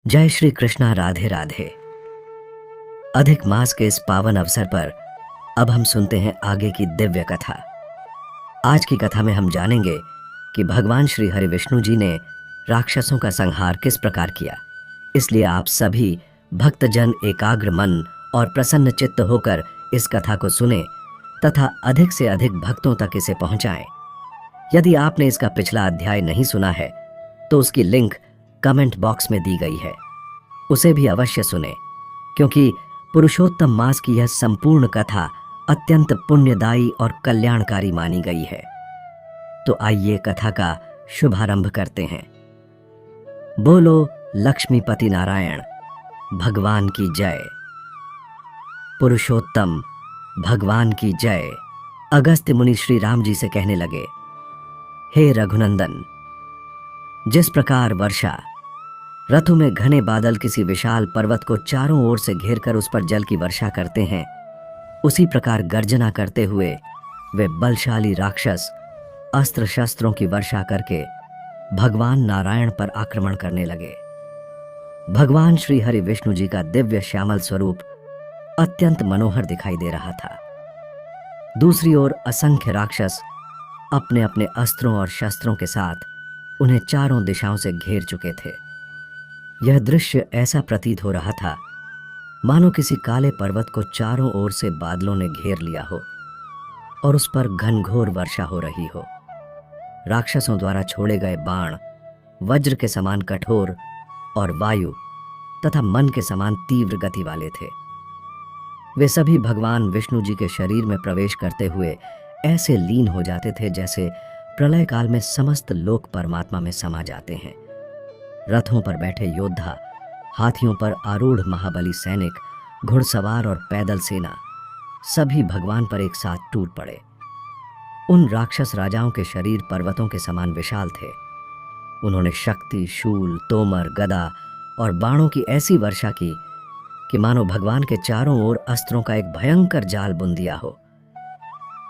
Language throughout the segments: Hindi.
जय श्री कृष्णा। राधे राधे। अधिक मास के इस पावन अवसर पर अब हम सुनते हैं आगे की दिव्य कथा। आज की कथा में हम जानेंगे कि भगवान श्री हरि विष्णु जी ने राक्षसों का संहार किस प्रकार किया। इसलिए आप सभी भक्तजन एकाग्र मन और प्रसन्न चित्त होकर इस कथा को सुने तथा अधिक से अधिक भक्तों तक इसे पहुंचाएं। यदि आपने इसका पिछला अध्याय नहीं सुना है तो उसकी लिंक कमेंट बॉक्स में दी गई है, उसे भी अवश्य सुने, क्योंकि पुरुषोत्तम मास की यह संपूर्ण कथा अत्यंत पुण्यदायी और कल्याणकारी मानी गई है। तो आइए कथा का शुभारंभ करते हैं। बोलो लक्ष्मीपति नारायण भगवान की जय। पुरुषोत्तम भगवान की जय। अगस्त्य मुनि श्री राम जी से कहने लगे, हे रघुनंदन, जिस प्रकार वर्षा रथों में घने बादल किसी विशाल पर्वत को चारों ओर से घेरकर उस पर जल की वर्षा करते हैं, उसी प्रकार गर्जना करते हुए वे बलशाली राक्षस अस्त्र शस्त्रों की वर्षा करके भगवान नारायण पर आक्रमण करने लगे। भगवान श्री हरि विष्णु जी का दिव्य श्यामल स्वरूप अत्यंत मनोहर दिखाई दे रहा था। दूसरी ओर असंख्य राक्षस अपने अपने अस्त्रों और शस्त्रों के साथ उन्हें चारों दिशाओं से घेर चुके थे। यह दृश्य ऐसा प्रतीत हो रहा था मानो किसी काले पर्वत को चारों ओर से बादलों ने घेर लिया हो और उस पर घनघोर वर्षा हो रही हो। राक्षसों द्वारा छोड़े गए बाण वज्र के समान कठोर और वायु तथा मन के समान तीव्र गति वाले थे। वे सभी भगवान विष्णु जी के शरीर में प्रवेश करते हुए ऐसे लीन हो जाते थे जैसे प्रलय काल में समस्त लोक परमात्मा में समा जाते हैं। रथों पर बैठे योद्धा, हाथियों पर आरूढ़ महाबली सैनिक, घुड़सवार और पैदल सेना सभी भगवान पर एक साथ टूट पड़े। उन राक्षस राजाओं के शरीर पर्वतों के समान विशाल थे। उन्होंने शक्ति, शूल, तोमर, गदा और बाणों की ऐसी वर्षा की कि मानो भगवान के चारों ओर अस्त्रों का एक भयंकर जाल बुन दिया हो।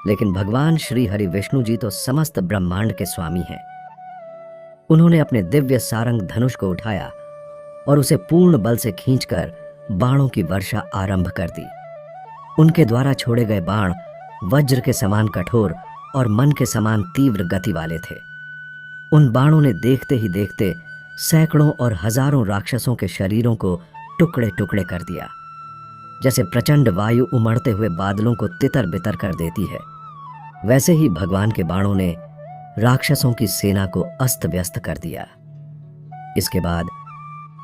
लेकिन भगवान श्री हरि विष्णु जी तो समस्त ब्रह्मांड के स्वामी हैं। उन्होंने अपने दिव्य सारंग धनुष को उठाया और उसे पूर्ण बल से खींचकर बाणों की वर्षा आरंभ कर दी। उनके द्वारा छोड़े गए बाण वज्र के समान कठोर और मन के समान तीव्र गति वाले थे। उन बाणों ने देखते ही देखते सैकड़ों और हजारों राक्षसों के शरीरों को टुकड़े टुकड़े कर दिया। जैसे प्रचंड वायु उमड़ते हुए बादलों को तितर बितर कर देती है, वैसे ही भगवान के बाणों ने राक्षसों की सेना को अस्त व्यस्त कर दिया। इसके बाद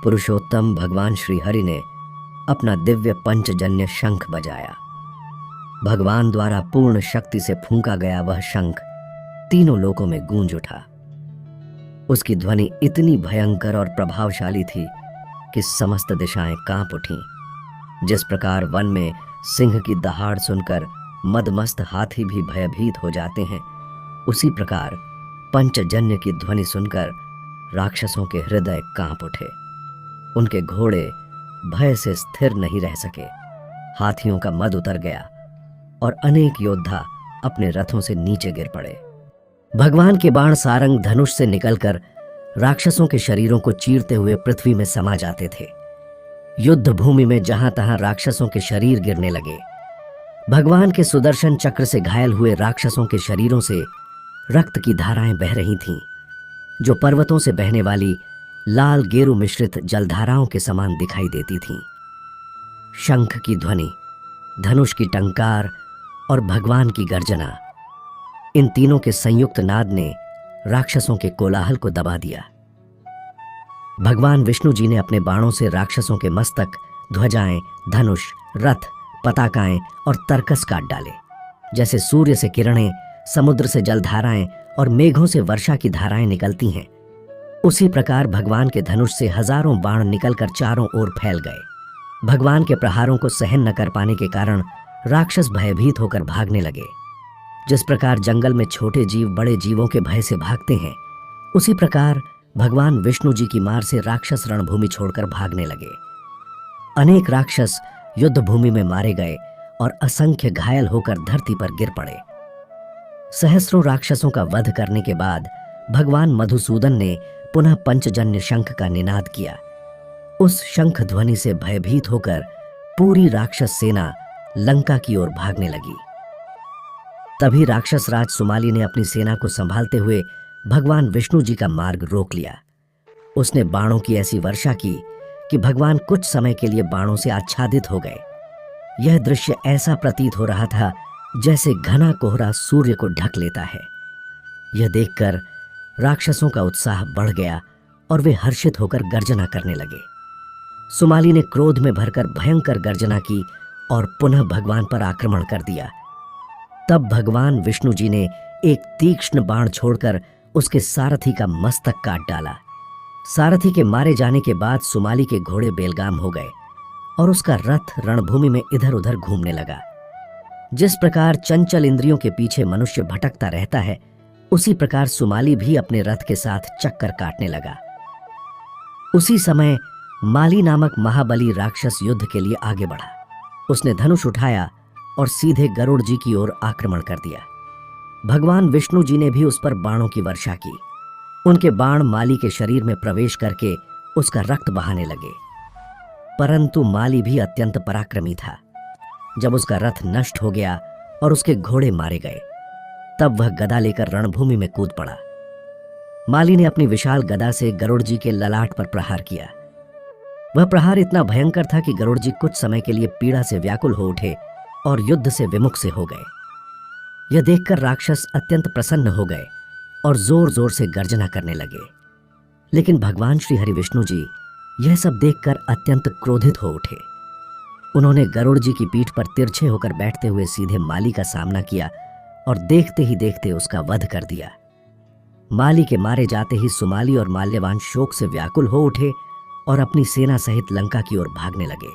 पुरुषोत्तम भगवान श्री हरि ने अपना दिव्य पंचजन्य शंख बजाया। भगवान द्वारा पूर्ण शक्ति से फूंका गया वह शंख तीनों लोकों में गूंज उठा। उसकी ध्वनि इतनी भयंकर और प्रभावशाली थी कि समस्त दिशाएं कांप उठीं। जिस प्रकार वन में सिंह की दहाड़ सुनकर मदमस्त हाथी भी भयभीत हो जाते हैं, उसी प्रकार पंचजन्य की ध्वनि सुनकर राक्षसों के हृदय कांप उठे। उनके घोड़े भय से स्थिर नहीं रह सके, हाथियों का मद उतर गया और अनेक योद्धा अपने रथों से नीचे गिर पड़े। भगवान के बाण सारंग धनुष से निकलकर राक्षसों के शरीरों को चीरते हुए पृथ्वी में समा जाते थे। युद्ध भूमि में जहां तहां राक्षसों के शरीर गिरने लगे। भगवान के सुदर्शन चक्र से घायल हुए राक्षसों के शरीरों से रक्त की धाराएं बह रही थीं, जो पर्वतों से बहने वाली लाल गेरू मिश्रित जलधाराओं के समान दिखाई देती थीं। शंख की ध्वनि, धनुष की टंकार और भगवान की गर्जना, इन तीनों के संयुक्त नाद ने राक्षसों के कोलाहल को दबा दिया। भगवान विष्णु जी ने अपने बाणों से राक्षसों के मस्तक, ध्वजाएं, धनुष, रथ, पताकाएं और तरकस काट डाले। जैसे सूर्य से किरणें, समुद्र से जलधाराएं और मेघों से वर्षा की धाराएं निकलती हैं, उसी प्रकार भगवान के धनुष से हजारों बाण निकलकर चारों ओर फैल गए। भगवान के प्रहारों को सहन न कर पाने के कारण राक्षस भयभीत होकर भागने लगे। जिस प्रकार जंगल में छोटे जीव बड़े जीवों के भय से भागते हैं, उसी प्रकार भगवान विष्णु जी की मार से राक्षस रणभूमि छोड़कर भागने लगे। अनेक राक्षस युद्ध भूमि में मारे गए और असंख्य घायल होकर धरती पर गिर पड़े। सहस्रों राक्षसों का वध करने के बाद भगवान मधुसूदन ने पुनः पंचजन्य शंख का निनाद किया। उस शंख ध्वनि से भयभीत होकर पूरी राक्षस सेना लंका की ओर भागने लगी। तभी राक्षस राज सुमाली ने अपनी सेना को संभालते हुए भगवान विष्णु जी का मार्ग रोक लिया। उसने बाणों की ऐसी वर्षा की कि भगवान कुछ समय के लिए बाणों से आच्छादित हो गए। यह दृश्य ऐसा प्रतीत हो रहा था जैसे घना कोहरा सूर्य को ढक लेता है। यह देखकर राक्षसों का उत्साह बढ़ गया और वे हर्षित होकर गर्जना करने लगे। सुमाली ने क्रोध में भरकर भयंकर गर्जना की और पुनः भगवान पर आक्रमण कर दिया। तब भगवान विष्णु जी ने एक तीक्ष्ण बाण छोड़कर उसके सारथी का मस्तक काट डाला। सारथी के मारे जाने के बाद सुमाली के घोड़े बेलगाम हो गए और उसका रथ रणभूमि में इधर उधर घूमने लगा। जिस प्रकार चंचल इंद्रियों के पीछे मनुष्य भटकता रहता है, उसी प्रकार सुमाली भी अपने रथ के साथ चक्कर काटने लगा। उसी समय माली नामक महाबली राक्षस युद्ध के लिए आगे बढ़ा। उसने धनुष उठाया और सीधे गरुड़ जी की ओर आक्रमण कर दिया। भगवान विष्णु जी ने भी उस पर बाणों की वर्षा की। उनके बाण माली के शरीर में प्रवेश करके उसका रक्त बहाने लगे। परंतु माली भी अत्यंत पराक्रमी था। जब उसका रथ नष्ट हो गया और उसके घोड़े मारे गए, तब वह गदा लेकर रणभूमि में कूद पड़ा। माली ने अपनी विशाल गदा से गरुड़ जी के ललाट पर प्रहार किया। वह प्रहार इतना भयंकर था कि गरुड़ जी कुछ समय के लिए पीड़ा से व्याकुल हो उठे और युद्ध से विमुख से हो गए। यह देखकर राक्षस अत्यंत प्रसन्न हो गए और जोर जोर से गर्जना करने लगे। लेकिन भगवान श्री हरि विष्णु जी यह सब देखकर अत्यंत क्रोधित हो उठे। उन्होंने गरुड़ जी की पीठ पर तिरछे होकर बैठते हुए सीधे माली का सामना किया और देखते ही देखते उसका वध कर दिया। माली के मारे जाते ही सुमाली और माल्यवान शोक से व्याकुल हो उठे और अपनी सेना सहित लंका की ओर भागने लगे।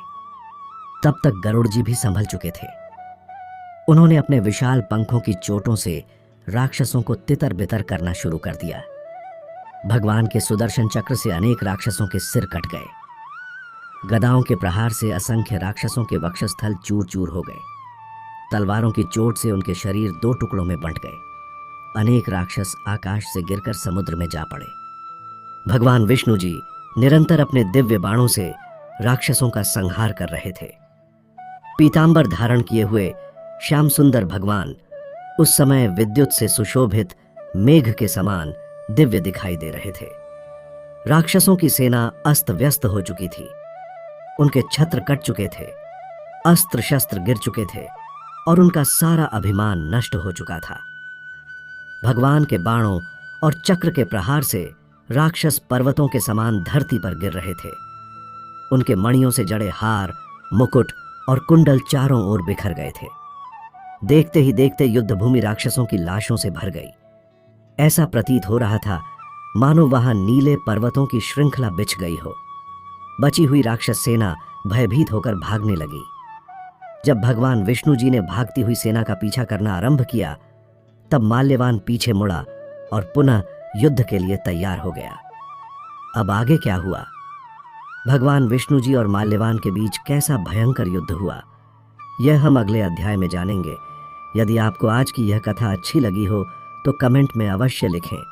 तब तक गरुड़ जी भी संभल चुके थे। उन्होंने अपने विशाल पंखों की चोटों से राक्षसों को तितर बितर करना शुरू कर दिया। भगवान के सुदर्शन चक्र से अनेक राक्षसों के सिर कट गए। गदाओं के प्रहार से असंख्य राक्षसों के वक्षस्थल चूर चूर हो गए। तलवारों की चोट से उनके शरीर दो टुकड़ों में बंट गए। अनेक राक्षस आकाश से गिरकर समुद्र में जा पड़े। भगवान विष्णु जी निरंतर अपने दिव्य बाणों से राक्षसों का संहार कर रहे थे। पीतांबर धारण किए हुए श्याम सुंदर भगवान उस समय विद्युत से सुशोभित मेघ के समान दिव्य दिखाई दे रहे थे। राक्षसों की सेना अस्त व्यस्त हो चुकी थी। उनके छत्र कट चुके थे, अस्त्र शस्त्र गिर चुके थे और उनका सारा अभिमान नष्ट हो चुका था। भगवान के बाणों और चक्र के प्रहार से राक्षस पर्वतों के समान धरती पर गिर रहे थे। उनके मणियों से जड़े हार, मुकुट और कुंडल चारों ओर बिखर गए थे। देखते ही देखते युद्धभूमि राक्षसों की लाशों से भर गई। ऐसा प्रतीत हो रहा था मानो वहां नीले पर्वतों की श्रृंखला बिछ गई हो। बची हुई राक्षस सेना भयभीत होकर भागने लगी। जब भगवान विष्णु जी ने भागती हुई सेना का पीछा करना आरंभ किया, तब माल्यवान पीछे मुड़ा और पुनः युद्ध के लिए तैयार हो गया। अब आगे क्या हुआ? भगवान विष्णु जी और माल्यवान के बीच कैसा भयंकर युद्ध हुआ, यह हम अगले अध्याय में जानेंगे। यदि आपको आज की यह कथा अच्छी लगी हो तो कमेंट में अवश्य लिखें।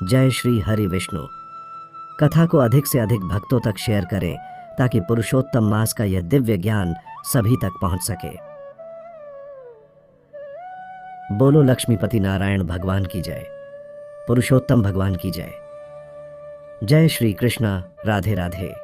जय श्री हरि विष्णु। कथा को अधिक से अधिक भक्तों तक शेयर करें ताकि पुरुषोत्तम मास का यह दिव्य ज्ञान सभी तक पहुंच सके। बोलो लक्ष्मीपति नारायण भगवान की जय। पुरुषोत्तम भगवान की जय। जय श्री कृष्ण। राधे राधे।